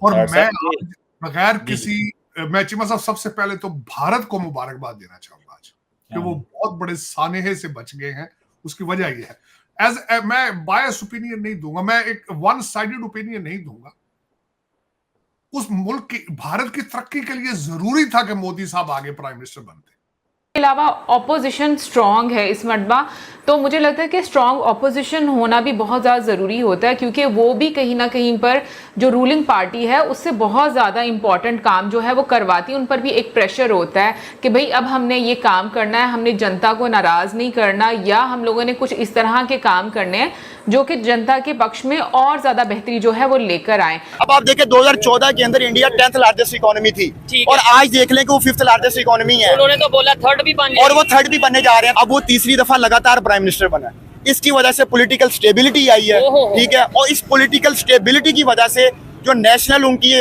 और मैं सर बगैर जी किसी मैं चीमा साहब सबसे पहले तो भारत को मुबारकबाद देना चाहूंगा आज कि वो बहुत बड़े सानेहे से बच गए हैं। उसकी वजह ये है मैं बायस ओपिनियन नहीं दूंगा, मैं एक वन साइडेड ओपिनियन नहीं दूंगा। उस मुल्क की भारत की तरक्की के लिए जरूरी था कि मोदी साहब आगे प्राइम मिनिस्टर बनते। के अलावा ऑपोजिशन स्ट्रांग है इस मरतबा, तो मुझे लगता है कि स्ट्रांग ऑपोजिशन होना भी बहुत ज़्यादा ज़रूरी होता है, क्योंकि वो भी कहीं ना कहीं पर जो रूलिंग पार्टी है उससे बहुत ज़्यादा इंपॉर्टेंट काम जो है वो करवाती है। उन पर भी एक प्रेशर होता है कि भाई अब हमने ये काम करना है, हमने जनता को नाराज़ नहीं करना, या हम लोगों ने कुछ इस तरह के काम करने हैं जो कि जनता के पक्ष में और ज़्यादा बेहतरी जो है वो लेकर आए। अब आप देखें 2014 के अंदर इंडिया 10th लार्जेस्ट इकोनॉमी थी और आज देख लें कि वो 5th लार्जेस्ट इकोनॉमी है। उन्होंने तो बोला थर्ड भी बनने, और वो थर्ड भी बनने जा रहे हैं। अब वो तीसरी दफा लगातार प्राइम मिनिस्टर बना है। इसकी वजह से पॉलिटिकल स्टेबिलिटी आई है, ठीक है। और इस पॉलिटिकल स्टेबिलिटी की वजह से जो नेशनल उनकी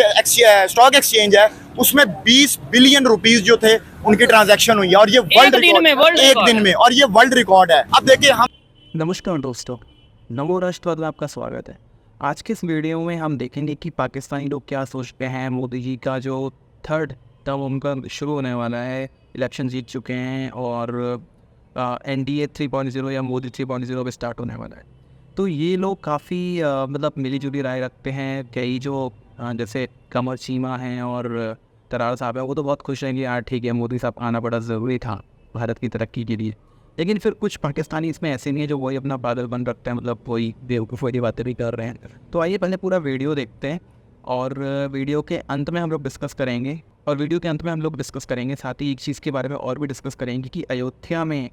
स्टॉक एक्सचेंज है उसमें 20 बिलियन रुपीस जो थे उनकी ट्रांजैक्शन हुई है, और ये वर्ल्ड रिकॉर्ड एक दिन में, और ये वर्ल्ड रिकॉर्ड है। अब देखिए हम नमस्कार दोस्तों, नमो राष्ट्रवाद में आपका स्वागत है। आज के इस वीडियो में हम देखेंगे कि पाकिस्तानी लोग क्या सोचते हैं। मोदी जी का जो थर्ड टर्म उनका शुरू होने वाला है, इलेक्शन जीत चुके हैं और NDA 3.0 या मोदी 3.0 पे स्टार्ट होने वाला है। तो ये लोग काफ़ी मतलब मिली-जुली राय रखते हैं। कई जो जैसे कमर चीमा हैं और तरार साहब हैं, वो तो बहुत खुश हैं कि यार ठीक है, मोदी साहब आना बड़ा ज़रूरी था भारत की तरक्की के लिए। लेकिन फिर कुछ पाकिस्तानी इसमें ऐसे नहीं है जो वही अपना बादल बन रखते हैं, मतलब वही बेवकूफ़ वाली बातें भी कर रहे हैं। तो आइए पहले पूरा वीडियो देखते हैं और वीडियो के अंत में हम लोग डिस्कस करेंगे। साथ ही एक चीज़ के बारे में और भी डिस्कस करेंगे कि अयोध्या में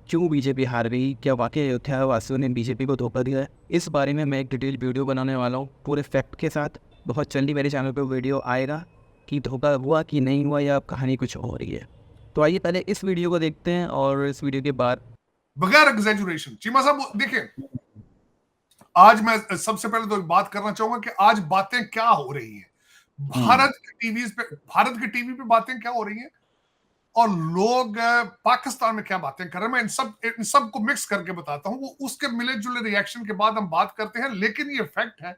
क्यों बीजेपी हार गई, क्या वाकई अयोध्या वासियों ने बीजेपी को धोखा दिया है। इस बारे में मैं एक डिटेल वीडियो बनाने वाला हूँ पूरे फैक्ट के साथ। बहुत जल्दी मेरे चैनल पर वीडियो आएगा कि धोखा हुआ कि नहीं हुआ या कहानी कुछ हो रही है। तो आइए पहले इस वीडियो को देखते हैं और इस वीडियो के बाद बगैर एग्जैजुरेशन चीमा साहब देखिए, आज मैं सबसे पहले तो बात करना चाहूंगा कि आज बातें क्या हो रही हैं भारत के टीवी पे बातें क्या हो रही हैं और लोग पाकिस्तान में क्या बातें कर रहे हैं। मैं इन सब को मिक्स करके बताता हूं, वो उसके मिले जुले रिएक्शन के बाद हम बात करते हैं। लेकिन ये फैक्ट है,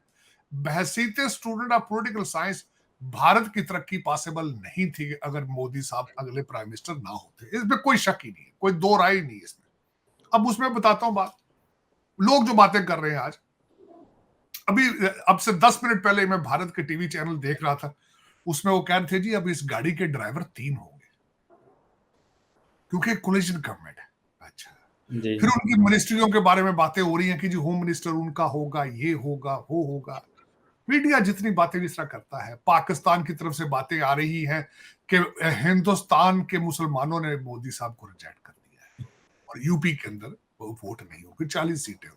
बहसीते स्टूडेंट ऑफ पॉलिटिकल साइंस, भारत की तरक्की पॉसिबल नहीं थी अगर मोदी साहब अगले प्राइम मिनिस्टर ना होते। इसमें कोई शक ही नहीं है, कोई दो राय ही नहीं है इसमें। अब उसमें बताता हूं बात, लोग जो बातें कर रहे हैं आज। अब से 10 मिनट पहले मैं भारत के टीवी चैनल देख रहा था, उसमें वो कह रहे थे जी अब इस गाड़ी के ड्राइवर 3 होंगे क्योंकि कोलिजन गवर्नमेंट है। अच्छा, फिर उनकी मिनिस्ट्रियों के बारे में बातें हो रही हैं कि जी होम मिनिस्टर उनका होगा, ये होगा, वो होगा। मीडिया जितनी बातें जिस तरह करता है, पाकिस्तान की तरफ से बातें आ रही हैं कि हिंदुस्तान के मुसलमानों ने मोदी साहब को रिजेक्ट कर दिया है और यूपी के अंदर वो वोट नहीं होगी, 40 सीटें होती।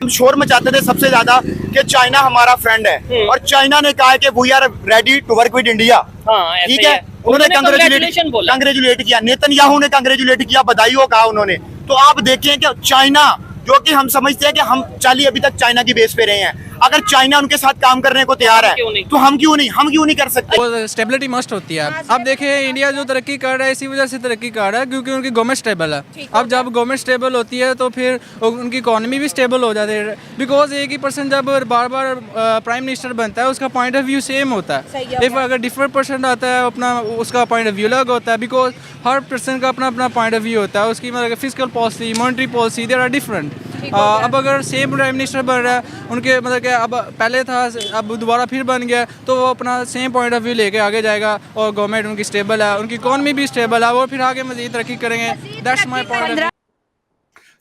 हम शोर मचाते थे सबसे ज्यादा कि चाइना हमारा फ्रेंड है, और चाइना ने कहा है कि we are ready to work with India. ठीक है, उन्होंने कंग्रेचुलेट किया, नेतन्याहू ने कंग्रेचुलेट किया, बधाई हो कहा उन्होंने। तो आप देखें कि चाइना, जो कि हम समझते हैं कि हम चाली अभी तक चाइना की बेस पे रहे हैं, अगर चाइना उनके साथ काम करने को तैयार है तो हम क्यों नहीं कर सकते। वो स्टेबिलिटी मस्ट होती है। अब देखिए इंडिया जो तरक्की कर रहा है इसी वजह से तरक्की कर रहा है क्योंकि उनकी गवर्नमेंट स्टेबल है। अब जब गवर्नमेंट स्टेबल होती है तो फिर उनकी इकोनॉमी भी स्टेबल हो जाती है, बिकॉज एक ही पर्सन जब बार बार प्राइम मिनिस्टर बनता है उसका पॉइंट ऑफ व्यू सेम होता है। इफ अगर डिफरेंट पर्सन आता है अपना, उसका पॉइंट ऑफ व्यू अलग होता है, बिकॉज हर पर्सन का अपना अपना पॉइंट ऑफ व्यू होता है। उसकी मतलब physical policy, monetary policy, there are different. अब अगर सेम प्राइम मिनिस्टर बन रहा है, उनके मतलब कि अब पहले था अब दोबारा फिर बन गया, तो वो अपना सेम पॉइंट ऑफ व्यू लेके आगे जाएगा और गवर्नमेंट उनकी स्टेबल है, उनकी इकोनॉमी भी स्टेबल है, वो फिर आगे मज़ीद तरक्की करेंगे। That's my point of view.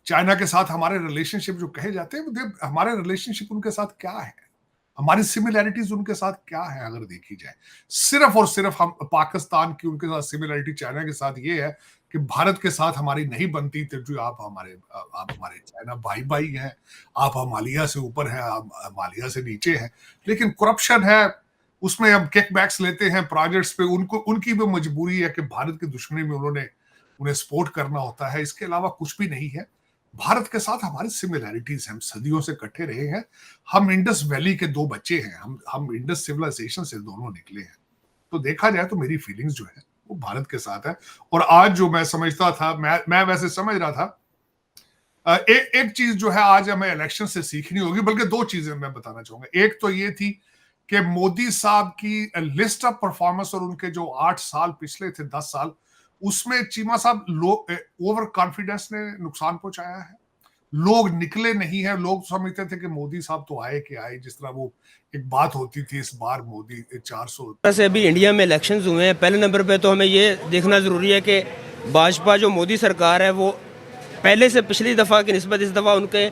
China के साथ हमारे रिलेशनशिप जो कहे जाते हैं, हमारे रिलेशनशिप उनके साथ क्या है, हमारी सिमिलैरिटीज उनके साथ क्या है अगर देखी जाए। सिर्फ और सिर्फ हम पाकिस्तान की उनके साथ सिमिलैरिटी चाइना के साथ ये है कि भारत के साथ हमारी नहीं बनती तो जो आप हमारे चाइना भाई हैं, आप हिमालय से ऊपर हैं, आप हिमालय से नीचे हैं। लेकिन करप्शन है, उसमें हम किकबैक्स लेते हैं प्रोजेक्ट्स पे, उनकी भी मजबूरी है कि भारत की दुश्मनी में उन्हें सपोर्ट करना होता है। इसके अलावा कुछ भी नहीं है। भारत के साथ हमारी सिमिलैरिटीज, हम सदियों से इकट्ठे रहे हैं, हम इंडस वैली के 2 बच्चे हैं, हम इंडस सिविलाइजेशन से दोनों निकले हैं। तो देखा जाए तो मेरी फीलिंग्स जो है वो भारत के साथ है। और आज जो मैं समझता था, मैं वैसे समझ रहा था, एक चीज जो है आज हमें इलेक्शन से सीखनी होगी, बल्कि 2 चीजें मैं बताना चाहूंगा। एक तो ये थी कि मोदी साहब की लिस्ट ऑफ परफॉर्मेंस और उनके जो 8 साल पिछले थे, 10 साल, उसमें चीमा साहब ओवर कॉन्फिडेंस ने नुकसान पहुंचाया है। लोग निकले नहीं है। लोग समझते थे कि मोदी साहब तो आए कि आए, जिस तरह वो एक बात होती थी, इस बार मोदी 400। वैसे अभी इंडिया में इलेक्शंस हुए हैं, पहले नंबर पे तो हमें ये देखना ज़रूरी है कि भाजपा जो मोदी सरकार है वो पहले से पिछली दफ़ा की निस्बत इस दफ़ा उनके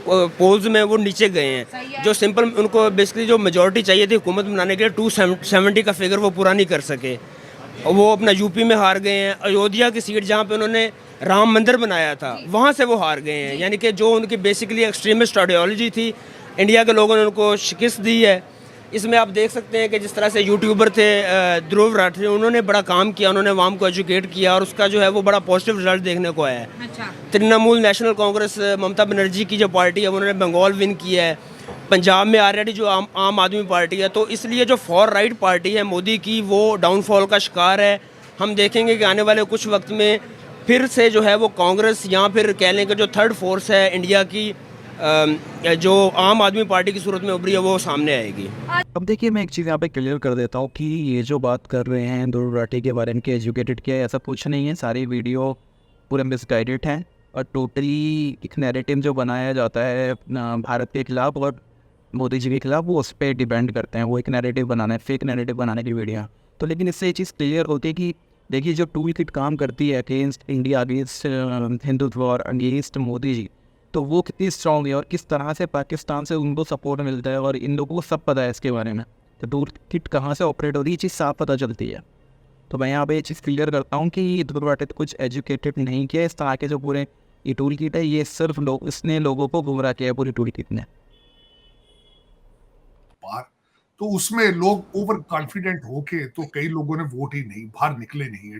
पोल्स में वो नीचे गए हैं। जो सिंपल उनको बेसिकली जो मेजॉरिटी चाहिए थी हुकूमत बनाने के लिए 270 का फिगर वो पूरा नहीं कर सके। वो अपना यूपी में हार गए हैं। अयोध्या की सीट जहाँ पे उन्होंने राम मंदिर बनाया था वहाँ से वो हार गए हैं। यानी कि जो उनकी बेसिकली एक्सट्रीमिस्ट आइडियोलॉजी थी, इंडिया के लोगों ने उनको शिकस्त दी है। इसमें आप देख सकते हैं कि जिस तरह से यूट्यूबर थे ध्रुव राठी, उन्होंने बड़ा काम किया, उन्होंने अवाम को एजुकेट किया और उसका जो है वो बड़ा पॉजिटिव रिजल्ट देखने को आया है। अच्छा। तृणमूल नेशनल कांग्रेस ममता बनर्जी की जो पार्टी है उन्होंने बंगाल विन किया है। पंजाब में ऑलरेडी जो आम आदमी पार्टी है, तो इसलिए जो फॉर राइट पार्टी है मोदी की वो डाउनफॉल का शिकार है। हम देखेंगे कि आने वाले कुछ वक्त में फिर से जो है वो कांग्रेस या फिर कह लें कि जो थर्ड फोर्स है इंडिया की जो आम आदमी पार्टी की सूरत में उभरी है वो सामने आएगी। अब देखिए, मैं एक चीज़ यहाँ पे क्लियर कर देता हूँ कि ये जो बात कर रहे हैं ध्रुव राठी के बारे में कि एजुकेटेड किया है, ऐसा कुछ नहीं है। सारी वीडियो पूरे मिसगाइडेड हैं और टोटली एक नैरेटिव जो बनाया जाता है भारत के खिलाफ और मोदी जी के खिलाफ, वो उस पर डिपेंड करते हैं। वो एक नैरेटिव बनाना है, फेक नैरेटिव बनाने की वीडियो। तो लेकिन इससे ये चीज़ क्लियर होती है कि देखिए, जो टूल किट काम करती है अगेंस्ट इंडिया, अगेंस्ट हिंदुत्व और अगेंस्ट मोदी जी, तो वो कितनी स्ट्रॉन्ग है और किस तरह से पाकिस्तान से उनको सपोर्ट मिलता है और इन लोगों को सब पता है इसके बारे में। तो टूल किट कहाँ से ऑपरेट हो रही है, ये चीज़ साफ पता चलती है। तो मैं यहाँ पे ये चीज़ क्लियर करता हूँ कि ध्रुव राठी कुछ एजुकेटेड नहीं किया। इस तरह के जो पूरे ये टूल किट है, ये सिर्फ इसने लोगों को गुमराह किया है, पूरी टूल किट ने। तो उसमें लोग ओवर कॉन्फिडेंट होके तो कई लोगों ने वोट ही नहीं, बाहर निकले नहीं है।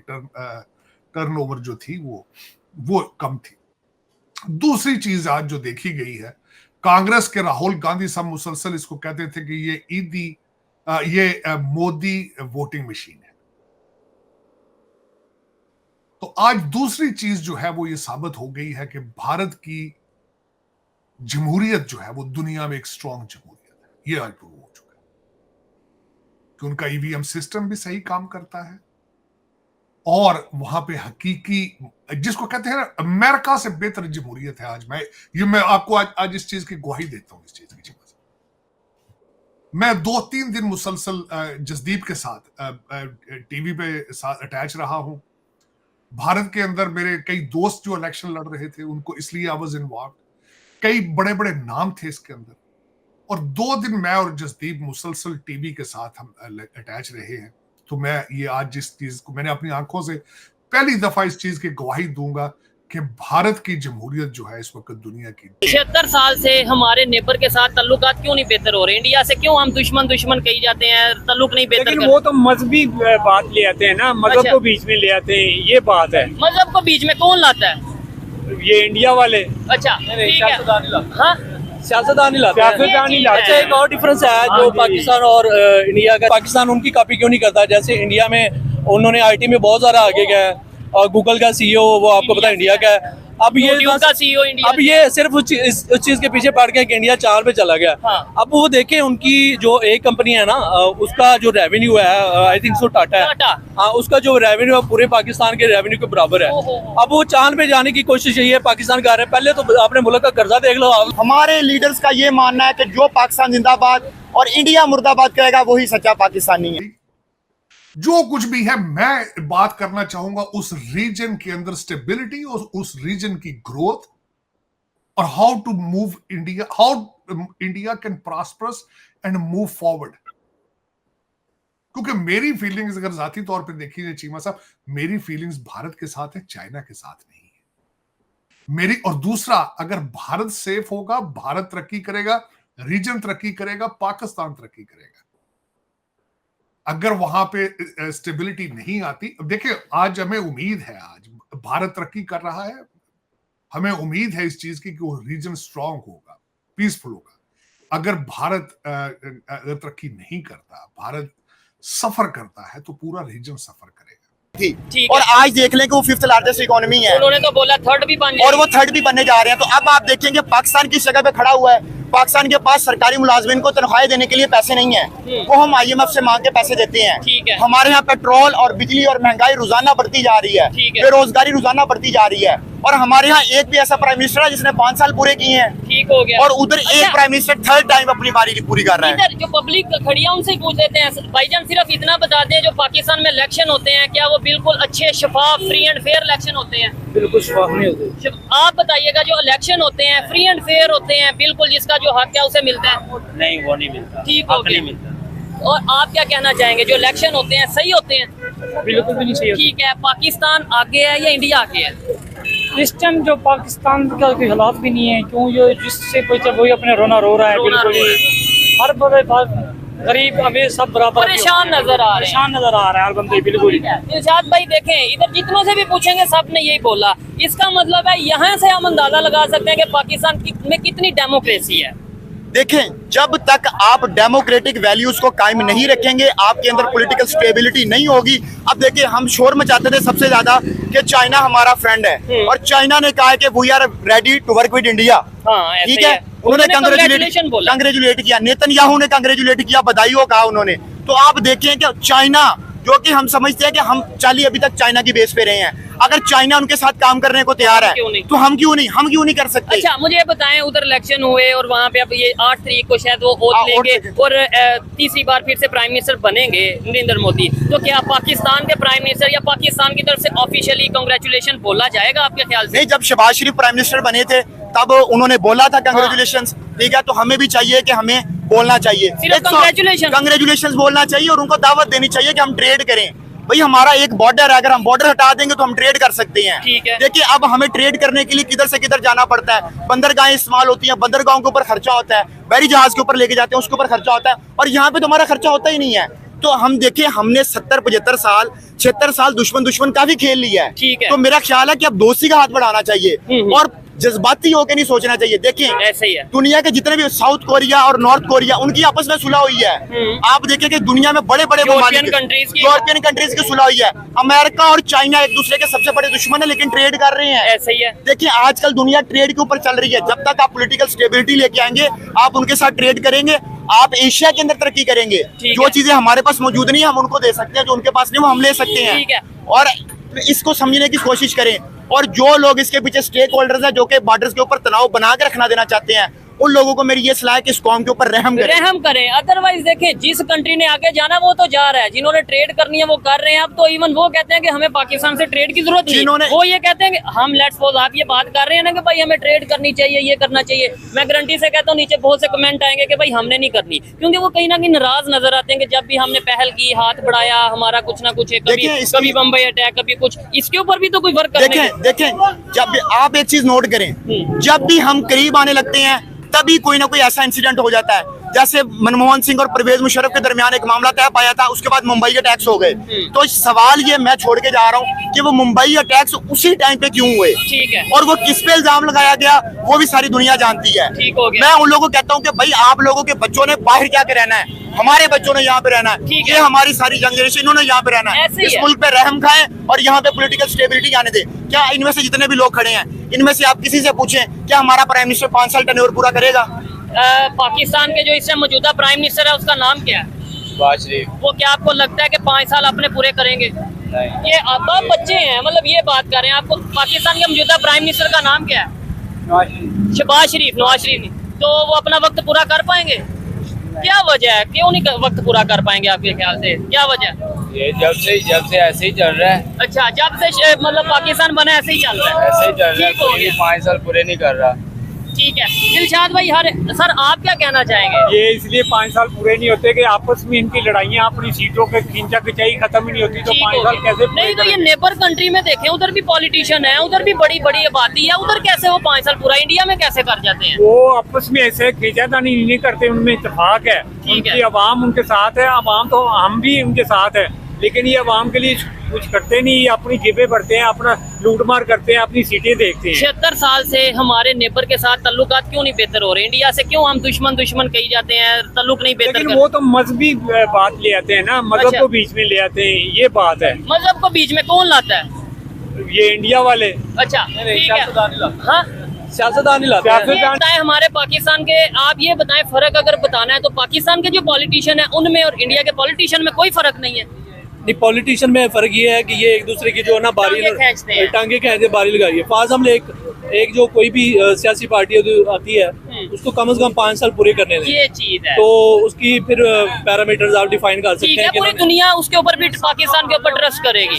टर्नओवर जो थी वो कम थी। दूसरी चीज आज जो देखी गई है, कांग्रेस के राहुल गांधी साहब मुसलसल इसको कहते थे कि ये मोदी वोटिंग मशीन है। तो आज दूसरी चीज जो है वो ये साबित हो गई है कि भारत की जमहूरियत जो है वो दुनिया में एक स्ट्रॉन्ग जमहूरियत है। ये आज प्रूव हो चुका है कि उनका ईवीएम सिस्टम भी सही काम करता है और वहां पे हकीकी, जिसको कहते हैं ना, अमेरिका से बेहतर जमहूरियत है। आज मैं आपको आज इस चीज की गवाही देता हूं। इस चीज की मैं 2-3 दिन मुसलसल जसदीप के साथ टीवी पे साथ अटैच रहा हूं। भारत के अंदर मेरे कई दोस्त जो इलेक्शन लड़ रहे थे, उनको इसलिए आई वाज इन्वॉल्व। कई बड़े बड़े नाम थे इसके अंदर, और 2 दिन मैं और जसदीप मुसलसल टीवी के साथ हम अटैच रहे हैं। तो मैं ये आज जिस चीज को मैंने अपनी आंखों से पहली दफा इस चीज की गवाही दूंगा कि भारत की जमहूरियत जो है इस वक्त दुनिया की 76 साल से हमारे नेबर के साथ ताल्लुकात क्यों नहीं बेहतर हो रहे? इंडिया से क्यों हम दुश्मन कही जाते हैं, ताल्लुक नहीं बेहतर? लेकिन वो तो मजहबी बात ले आते हैं ना, मजहब अच्छा। को बीच में ले आते हैं, ये बात है। मजहब को बीच में कौन लाता है? ये इंडिया वाले। अच्छा, ठीक है। हाँ, सियासतदान नहीं लाते। अच्छा, एक और डिफरेंस है जो पाकिस्तान और इंडिया का। पाकिस्तान उनकी कॉपी क्यों नहीं करता? जैसे इंडिया में उन्होंने आईटी में बहुत ज़्यादा आगे गया है और गूगल का सीईओ वो आपको पता है इंडिया का है। अब ये का सीईओ इंडिया, अब ये सिर्फ उस चीज के पीछे पड़ गया कि इंडिया 4 पे चला गया। हाँ। अब वो देखें उनकी जो एक कंपनी है ना, उसका जो रेवेन्यू है, आई थिंक सो टाटा है। हाँ, उसका जो रेवेन्यू है पूरे पाकिस्तान के रेवेन्यू के बराबर है। अब वो चांद पे जाने की कोशिश यही है पाकिस्तान कर रहे हैं। पहले तो अपने मुल्क का कर्जा देख लो आप। हमारे लीडर्स का ये मानना है कि जो पाकिस्तान जिंदाबाद और इंडिया मुर्दाबाद कहेगा वही सच्चा पाकिस्तानी है। जो कुछ भी है, मैं बात करना चाहूंगा उस रीजन के अंदर स्टेबिलिटी और उस रीजन की ग्रोथ और how to move India, how India can prosperous and move forward. क्योंकि मेरी फीलिंग्स अगर जाती तौर पे देखिए चीमा साहब, मेरी फीलिंग्स भारत के साथ है, चाइना के साथ नहीं है मेरी। और दूसरा, अगर भारत सेफ होगा, भारत तरक्की करेगा, रीजन तरक्की करेगा, पाकिस्तान तरक्की करेगा। अगर वहां पे स्टेबिलिटी नहीं आती, देखिए आज हमें उम्मीद है, आज भारत तरक्की कर रहा है, हमें उम्मीद है इस चीज की कि वो रीजन स्ट्रांग होगा, पीसफुल होगा। अगर भारत अगर तरक्की नहीं करता, भारत सफर करता है, तो पूरा रीजन सफर करेगा। ठीक और है। आज देख लें कि वो 5th लार्जेस्ट इकोनॉमी है, उन्होंने तो बोला थर्ड भी बन और वो 3rd भी बनने जा रहे हैं। तो अब आप देखेंगे पाकिस्तान की जगह पे खड़ा हुआ है, पाकिस्तान के पास सरकारी मुलाजमिन को तनख्वाहें देने के लिए पैसे नहीं है, वो हम IMF से मांग के पैसे देते हैं। ठीक है। हमारे यहाँ पेट्रोल और बिजली और महंगाई रोजाना बढ़ती जा रही है, ठीक है। बेरोजगारी रोजाना बढ़ती जा रही है, और हमारे यहाँ एक भी ऐसा प्राइम मिनिस्टर है जिसने 5 साल पूरे किए हैं। ठीक हो गया। और उधर एक प्राइम मिनिस्टर थर्ड टाइम अपनी बारी पूरी कर रहा है। इधर जो पब्लिक खड़ी है उनसे पूछ लेते हैं भाईजान, सिर्फ इतना बता दें, जो पाकिस्तान में इलेक्शन होते हैं क्या वो बिल्कुल अच्छे, शफाफ, फ्री एंड फेयर इलेक्शन होते हैं? बिल्कुल शफाफ नहीं होते। आप बताइएगा, जो इलेक्शन होते हैं फ्री एंड फेयर होते हैं, बिल्कुल जिसका जो हक है उसे मिलता है? नहीं, वो नहीं मिलता। ठीक हो गया। और आप क्या कहना चाहेंगे, जो इलेक्शन होते हैं सही होते हैं? बिल्कुल भी नहीं चाहिए। ठीक है, पाकिस्तान आगे है या इंडिया आगे है? इस टाइम जो पाकिस्तान का कोई हालात भी नहीं है, क्यों जो जिससे कोई वही अपने रोना रो रहा है। बिल्कुल हर बड़े गरीब अमीर सब बराबर परेशान नजर आ रहे हैं। परेशान नजर आ रहा है हर बंदे। बिल्कुल इरशाद भाई देखें, इधर जितनों से भी पूछेंगे सब ने यही बोला। इसका मतलब है यहाँ से हम अंदाजा लगा सकते हैं कि पाकिस्तान में कितनी डेमोक्रेसी है। देखें, जब तक आप डेमोक्रेटिक वैल्यूज को कायम नहीं रखेंगे, आपके अंदर पॉलिटिकल स्टेबिलिटी नहीं होगी। अब देखिए, हम शोर मचाते थे सबसे ज्यादा कि चाइना हमारा फ्रेंड है, और चाइना ने कहा है कि we are ready to work with India. ठीक है, उन्होंने कंग्रेचुलेट किया, नेतन्याहू ने कंग्रेचुलेट किया, बधाई कहा उन्होंने। तो आप देखें कि चाइना, जो कि हम समझते हैं कि हम अभी तक चाइना की बेस पे रहे हैं, अगर चाइना उनके साथ काम करने को तैयार है तो हम क्यों नहीं कर सकते? अच्छा, मुझे बताएं, उधर इलेक्शन हुए और वहाँ पे अब ये 8 तारीख को शायद वो वोट लेंगे और तीसरी बार फिर से प्राइम मिनिस्टर बनेंगे नरेंद्र मोदी। तो क्या पाकिस्तान के प्राइम मिनिस्टर या पाकिस्तान की तरफ से ऑफिशियली कांग्रेचुलेशन बोला जाएगा आपके ख्याल से? नहीं, जब शहबाज शरीफ प्राइम मिनिस्टर बने थे तब उन्होंने बोला था कांग्रेचुलेशंस। ठीक है, तो हमें भी चाहिए कि हमें बोलना चाहिए, कांग्रेचुलेशन बोलना चाहिए, और उनको दावत देनी चाहिए कि हम ट्रेड करें। भाई, हमारा एक बॉर्डर है, अगर हम बॉर्डर हटा देंगे तो हम ट्रेड कर सकते हैं। देखिए, अब हमें ट्रेड करने के लिए किधर से किधर जाना पड़ता है। बंदरगाहें इस्तेमाल होती हैं, बंदरगाहों के ऊपर खर्चा होता है, बहरी जहाज के ऊपर लेके जाते हैं उसके ऊपर खर्चा होता है, और यहाँ पे तो हमारा खर्चा होता ही नहीं है। तो हम देखिए, हमने 70-75 साल 76 साल दुश्मन काफी खेल लिया है। तो मेरा ख्याल है कि अब दोस्ती का हाथ बढ़ाना चाहिए और जज्बाती होकर नहीं सोचना चाहिए। देखिए, ऐसे ही है, दुनिया के जितने भी साउथ कोरिया और नॉर्थ कोरिया, उनकी आपस में सुलह हुई है। आप देखिए कि दुनिया में बड़े बड़े यूरोपियन कंट्रीज की सुलह हुई है। अमेरिका और चाइना एक दूसरे के सबसे बड़े दुश्मन है, लेकिन ट्रेड कर रहे हैं। ऐसे ही है। देखिए, आजकल दुनिया ट्रेड के ऊपर चल रही है। जब तक आप पॉलिटिकल स्टेबिलिटी लेके आएंगे, आप उनके साथ ट्रेड करेंगे, आप एशिया के अंदर तरक्की करेंगे। जो चीजें हमारे पास मौजूद नहीं है हम उनको दे सकते हैं, जो उनके पास नहीं वो हम ले सकते हैं। और इसको समझने की कोशिश करें, और जो लोग इसके पीछे स्टेक होल्डर्स हैं, जो कि बॉर्डर्स के ऊपर तनाव बना के रखना देना चाहते हैं, उन लोगों को मेरी ये सलाह है कि इस कौम के ऊपर रहम करें। अदरवाइज देखें, जिस कंट्री ने आगे जाना वो तो जा रहा है, जिन्होंने ट्रेड करनी है वो कर रहे हैं। अब तो इवन वो कहते हैं कि हमें पाकिस्तान से ट्रेड की जरूरत नहीं, वो ये कहते हैं कि हम लेट्स सपोज आप ये बात कर रहे हैं ना कि भाई हमें ट्रेड करनी चाहिए, ये करना चाहिए। मैं गारंटी से कहता हूँ नीचे बहुत से कमेंट आएंगे कि भाई हमने नहीं करनी, क्योंकि वो कहीं ना कहीं नाराज नजर आते हैं कि जब भी हमने पहल की, हाथ बढ़ाया, हमारा कुछ ना कुछ है, कभी बम्बई अटैक, कभी कुछ, इसके ऊपर भी तो कोई वर्क करना। देखें, जब आप एक चीज नोट करें, जब भी हम करीब आने लगते हैं तभी कोई ना कोई ऐसा इंसिडेंट हो जाता है। जैसे मनमोहन सिंह और परवेज मुशर्रफ के दरमियान एक मामला तय पाया था, उसके बाद मुंबई अटैक्स हो गए। तो सवाल ये मैं छोड़ के जा रहा हूँ कि वो मुंबई अटैक्स उसी टाइम पे क्यों हुए, और वो किस पे इल्जाम लगाया गया, वो भी सारी दुनिया जानती है। मैं उन लोगों को कहता हूँ कि भाई, आप लोगों के बच्चों ने बाहर क्या के रहना है, हमारे बच्चों ने यहाँ पे रहना है। ये हमारी सारी यंग जनरेशन, इन्होंने यहाँ पे रहना है। इस मुल्क पे रहम खाएं और यहाँ पे पॉलिटिकल स्टेबिलिटी आने दे। क्या इनमें से जितने भी लोग खड़े हैं, इनमें से आप किसी से पूछें क्या हमारा प्राइम मिनिस्टर 5 साल टेन्योर पूरा करेगा? पाकिस्तान के जो इस टाइम मौजूदा प्राइम मिनिस्टर है उसका नाम क्या है? शहबाज शरीफ। वो क्या आपको लगता है कि 5 साल अपने पूरे करेंगे? ये अब बच्चे हैं, मतलब ये बात कर रहे हैं। आपको पाकिस्तान के मौजूदा प्राइम मिनिस्टर का नाम क्या है? शहबाज शरीफ, नवाज शरीफ। तो वो अपना वक्त पूरा कर पाएंगे? क्या वजह है, क्यों नहीं वक्त पूरा कर पाएंगे आपके ख्याल से? क्या वजह? ये जब से ऐसे ही चल रहा है। अच्छा, जब से मतलब पाकिस्तान बना ऐसे ही चल रहा है? ऐसे ही चल रहा है, कोई 5 साल पूरे नहीं कर रहा। ठीक है, दिलशाद भाई, सर आप क्या कहना चाहेंगे? ये इसलिए 5 साल पूरे नहीं होते कि आपस में इनकी लड़ाइयाँ, अपनी सीटों के खींचा खिंचाई खत्म ही नहीं होती, तो 5 साल कैसे? नहीं, तो ये नेबर कंट्री में देखें, उधर भी पॉलिटिशियन है, उधर भी बड़ी बड़ी आबादी है, उधर कैसे वो 5 साल पूरा, इंडिया में कैसे कर जाते हैं? वो आपस में ऐसे खींचातानी नहीं करते, उनमें इत्तेफाक है। उनकी आवाम उनके साथ है, आवाम तो हम भी उनके साथ है, लेकिन ये आवाम के लिए कुछ करते नहीं, अपनी जेबें भरते हैं, अपना लूटमार करते हैं, अपनी सीटें देखते हैं। 76 साल से हमारे नेबर के साथ ताल्लुकात क्यों नहीं बेहतर हो रहे? इंडिया से क्यों हम दुश्मन कही जाते हैं, ताल्लुक नहीं बेहतर? लेकिन वो तो मजहबी बात ले आते हैं ना, मजहब को बीच में ले आते हैं, ये बात है। मजहब को बीच में कौन लाता है? ये इंडिया वाले। अच्छा, ठीक है। हाँ, सियासतदान ही लाते हैं। ये बताएं हमारे पाकिस्तान के, आप ये बताएं फर्क अगर बताना है तो पाकिस्तान के जो पॉलिटिशियन है उनमें और इंडिया के पॉलिटिशियन में कोई फर्क नहीं है। नहीं, पॉलिटिशियन में फर्क ये है कि ये एक दूसरे की जो है ना बारी टांगे खींचते बारी लगाई है। फॉर एग्जाम्पल एक जो कोई भी सियासी पार्टी आती है उसको कम से कम 5 साल पूरे करने दें, ये चीज है तो उसकी फिर पैरामीटर्स आप डिफाइन कर सकते हैं। पूरी दुनिया उसके ऊपर भी पाकिस्तान के ऊपर ट्रस्ट करेगी।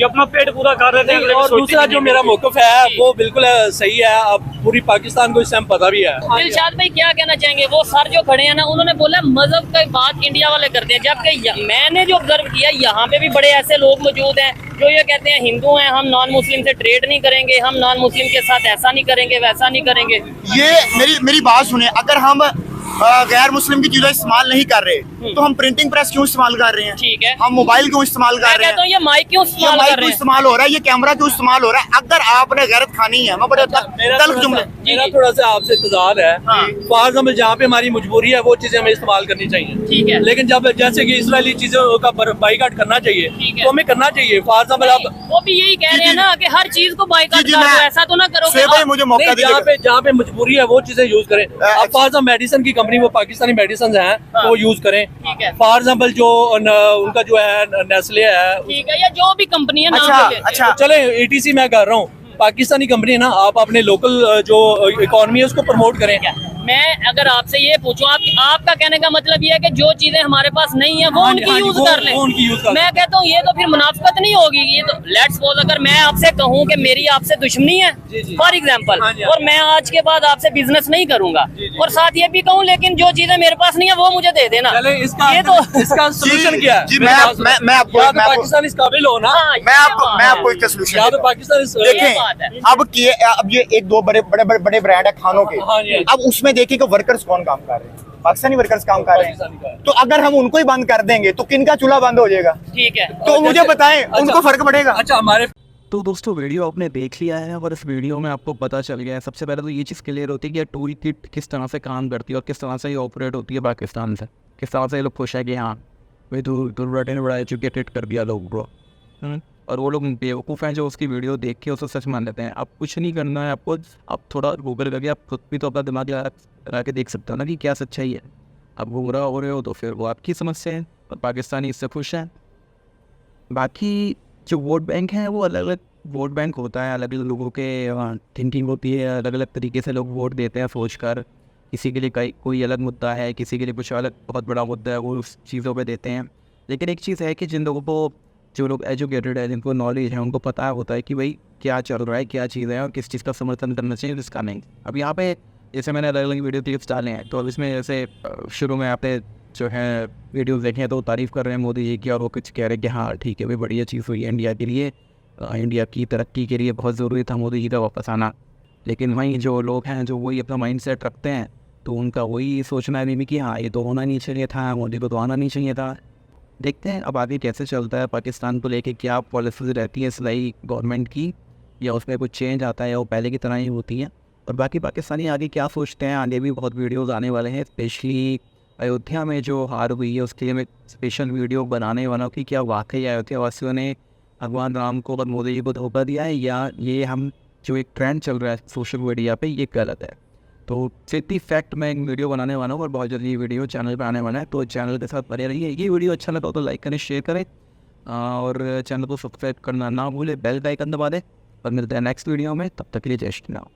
अपना पेट पूरा कर रहे थे। और दूसरा जो मेरा मौकफ है वो बिल्कुल सही है। अब पूरी पाकिस्तान को इस टाइम पता भी है। दिलशाद भाई क्या कहना चाहेंगे? वो सर जो खड़े हैं ना, उन्होंने बोला मजहब की बात इंडिया वाले करते हैं, जबकि मैंने जो ऑब्जर्व किया यहाँ पे भी बड़े ऐसे लोग मौजूद हैं जो ये कहते हैं हिंदू हैं, हम नॉन मुस्लिम से ट्रेड नहीं करेंगे, हम नॉन मुस्लिम के साथ ऐसा नहीं करेंगे, वैसा नहीं करेंगे। ये मेरी बात सुने, अगर हम गैर मुस्लिम की चीजें इस्तेमाल नहीं कर रहे तो हम प्रिंटिंग प्रेस क्यों इस्तेमाल कर रहे हैं? ठीक है, हम मोबाइल क्यों इस्तेमाल कर रहे हैं? ये माइक क्यों इस्तेमाल कर रहे हैं? इस्तेमाल हो रहा है, ये कैमरा क्यों इस्तेमाल हो रहा है? अगर आपने गैरत खानी है, मैं बड़े तल्ख जुमले मेरा थोड़ा सा आपसे इंतजार है। फॉर एग्जाम्पल जहाँ पे हमारी मजबूरी है वो चीजें हमें इस्तेमाल करनी चाहिए, ठीक है। लेकिन जब जैसे कि इसराइली चीजों का बाइकाट करना चाहिए तो हमें करना चाहिए। फॉर एग्जाम्पल आप वो भी यही कह रहे हैं ना कि हर चीज को बाइकाट करो, ऐसा तो ना करो। मुझे मौका दीजिए, जहाँ पे मजबूरी है वो चीजें यूज करें। अब फॉर एग्जाम्पल मेडिसिन की कंपनी वो पाकिस्तानी मेडिसिन हैं वो यूज करें। फॉर एग्जाम्पल जो उनका जो है नेस्ले है, ठीक है, या जो भी कंपनी है। अच्छा चले ETC मैं कर रहा हूँ, पाकिस्तानी कंपनी है ना, आप अपने लोकल जो इकोनॉमी है उसको प्रमोट करें। मैं अगर आपसे ये पूछूं, आपका कहने का मतलब ये है कि जो चीजें हमारे पास नहीं है वो उनकी यूज कर लें। मैं कहता हूँ ये तो फिर मुनाफिकत नहीं होगी। ये तो लेट्स सपोज अगर मैं आपसे कहूँ कि मेरी आपसे दुश्मनी है फॉर एग्जांपल, और मैं आज के बाद आपसे बिजनेस नहीं करूंगा, और साथ ये भी कहूँ लेकिन जो चीजें मेरे पास नहीं है वो मुझे दे देना, ये तो इसका सोल्यूशन क्या है? मैं आपको पाकिस्तान इस काबिल हो ना, मैं आपको इसका सोल्यूशन पाकिस्तान देखें। अब ये एक दो बड़े ब्रांड है खानों के, अब उसमें देखिए कि वर्कर्स कौन काम कर रहे हैं, पाकिस्तानी वर्कर्स काम कर रहे हैं। तो अगर हम उनको ही बंद कर देंगे तो किनका चूल्हा बंद हो जाएगा? ठीक है, तो मुझे बताएं उनको फर्क पड़ेगा? अच्छा हमारे तो दोस्तों वीडियो आपने देख लिया है और इस वीडियो में आपको पता चल गया है। सबसे पहले तो ये चीज़ क्लियर होती है कि टूल किट किस तरह से काम करती है और किस तरह से ये ऑपरेट होती है पाकिस्तान से, किस तरह से ये लोग खुश है कि हाँ भाई दुर्घटना ने बड़ा एजुकेटेड कर दिया लोग ब्रो, और वो लोग बेवकूफ़ हैं जो उसकी वीडियो देख के उसे सच मान लेते हैं। अब कुछ नहीं करना है आपको, आप थोड़ा गूगल करके आप खुद भी तो अपना दिमाग लगा के देख सकते हो ना कि क्या सच्चाई है। आप गुमराह हो रहे हो तो फिर वो आपकी समस्या है और पाकिस्तानी इससे खुश हैं। बाकी जो वोट बैंक है वो अलग अलग वोट बैंक होता है, अलग अलग लोगों के थिंकिंग होती है, अलग अलग तरीके से लोग वोट देते हैं सोच कर। किसी के लिए कोई अलग मुद्दा है, किसी के लिए कुछ अलग बहुत बड़ा मुद्दा है, वो उस चीज़ों पे देते हैं। लेकिन एक चीज़ है कि जिन लोगों को, जो लोग एजुकेटेड है, जिनको नॉलेज है, उनको पता होता है कि भाई क्या चल रहा है, क्या चीज़ है और किस चीज़ का समर्थन करना चाहिए, किसका नहीं। अब यहाँ पे जैसे मैंने अलग अलग वीडियो क्लिप्स डाले हैं, तो अब इसमें जैसे शुरू में आपने जो है वीडियोस देखे हैं तो तारीफ़ कर रहे हैं मोदी जी की, और वो कुछ कह रहे हैं कि हाँ ठीक है भाई बढ़िया चीज़ हुई है इंडिया के लिए, इंडिया की तरक्की के लिए बहुत ज़रूरी था मोदी जी का वापस आना। लेकिन वहीं जो लोग हैं जो वही अपना माइंड सेट रखते हैं, तो उनका वही सोचना है भी कि हाँ ये तो होना नहीं चाहिए था, मोदी को तो आना नहीं चाहिए था। देखते हैं अब आगे कैसे चलता है, पाकिस्तान को लेके क्या पॉलिसीज रहती है इस नई गवर्नमेंट की, या उसमें कुछ चेंज आता है या वो पहले की तरह ही होती है। और बाकी पाकिस्तानी आगे क्या सोचते हैं, आगे भी बहुत वीडियोस आने वाले हैं। स्पेशली अयोध्या में जो हार हुई है उसके लिए मैं स्पेशल वीडियो बनाने वाला हूँ कि क्या वाकई अयोध्या वासियों ने भगवान राम को और मोदी जी को धोखा दिया है, या ये हम जो एक ट्रेंड चल रहा है सोशल मीडिया पे ये गलत है। तो सिटी फैक्ट मैं एक वीडियो बनाने वाला हूँ और बहुत जल्दी ये वीडियो चैनल पर आने वाला है, तो चैनल के साथ बने रहिए। ये वीडियो अच्छा लगा तो लाइक करें, शेयर करें और चैनल को सब्सक्राइब करना ना भूलें, बेल का आइकन दबा दें। और मिलते हैं नेक्स्ट वीडियो में, तब तक के लिए जय श्री राम।